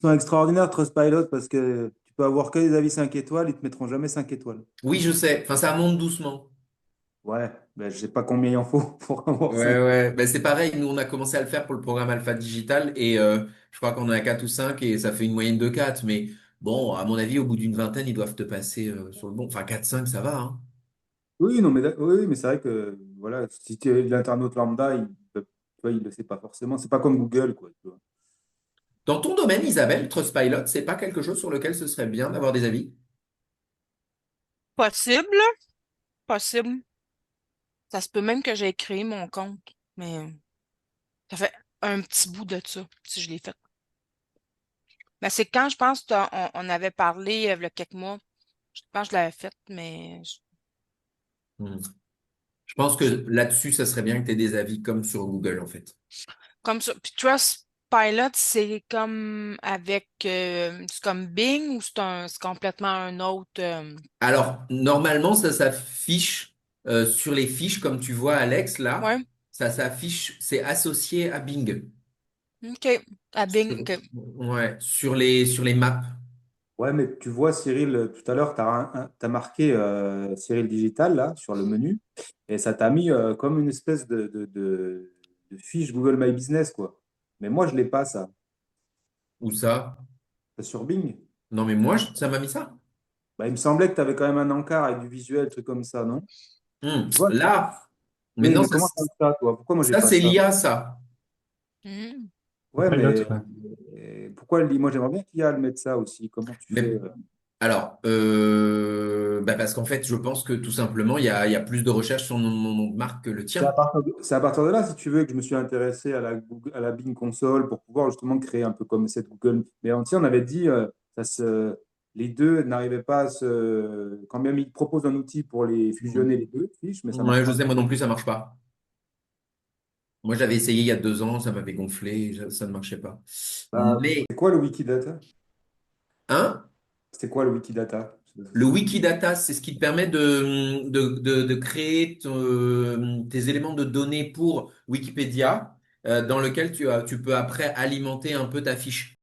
sont extraordinaires, Trustpilot, parce que tu peux avoir que des avis 5 étoiles, ils te mettront jamais 5 étoiles. Oui, je sais. Enfin, ça monte doucement. Ouais, ben, je sais pas combien il en faut pour avoir 5. Ouais, ouais. Ben, c'est pareil. Nous, on a commencé à le faire pour le programme Alpha Digital et je crois qu'on est à 4 ou 5 et ça fait une moyenne de 4. Mais bon, à mon avis, au bout d'une vingtaine, ils doivent te passer sur le bon. Enfin, 4, 5, ça va, hein. Oui, non, mais, oui, mais c'est vrai que voilà, si tu es l'internaute lambda, tu vois, il le sait pas forcément. C'est pas comme Google, quoi. Tu vois. Dans ton domaine, Isabelle, Trustpilot, c'est pas quelque chose sur lequel ce serait bien d'avoir des avis? Possible, possible. Ça se peut même que j'ai créé mon compte, mais ça fait un petit bout de ça, si je l'ai fait. Mais c'est quand je pense qu'on avait parlé il y a quelques mois. Je pense que je l'avais fait, mais Hmm. Je pense que là-dessus, ça serait bien que tu aies des avis comme sur Google, en fait. comme ça. Puis Trustpilot, c'est comme avec c'est comme Bing ou c'est complètement un autre Alors, normalement, ça s'affiche sur les fiches, comme tu vois, Alex, là, ouais. ça s'affiche, c'est associé à Bing. OK. À Bing, Sur, OK. ouais, sur les maps. Ouais, mais tu vois, Cyril, tout à l'heure, tu as marqué Cyril Digital, là, sur le menu, et ça t'a mis comme une espèce de fiche Google My Business, quoi. Mais moi, je l'ai pas, ça. Où ça? C'est sur Bing. Non, mais moi, ça m'a mis ça. Bah, il me semblait que tu avais quand même un encart avec du visuel, truc comme ça, non? Tu vois? Là, mais Oui, non, mais ça, comment ça ça, toi? Pourquoi moi, j'ai ça pas c'est ça? l'IA, ça. Mhm. Ouais, Pilot, ouais. pourquoi moi, j'aimerais bien qu'il y a à le mettre ça aussi. Comment tu fais? Mais alors, bah parce qu'en fait, je pense que tout simplement, il y a plus de recherches sur mon nom de marque que le tien. C'est à partir de là, si tu veux, que je me suis intéressé à à la Bing Console pour pouvoir justement créer un peu comme cette Google. Mais on avait dit, les deux n'arrivaient pas à se. Quand même, ils proposent un outil pour les fusionner les deux fiches, mais ça marche Ouais, je pas. sais, moi non plus, ça marche pas. Moi, j'avais essayé il y a 2 ans, ça m'avait gonflé, ça ne marchait pas. Mais, C'est quoi le Wikidata? hein, C'était quoi le Wikidata? le Wikidata, c'est ce qui te permet de créer tes éléments de données pour Wikipédia, dans lequel tu peux après alimenter un peu ta fiche.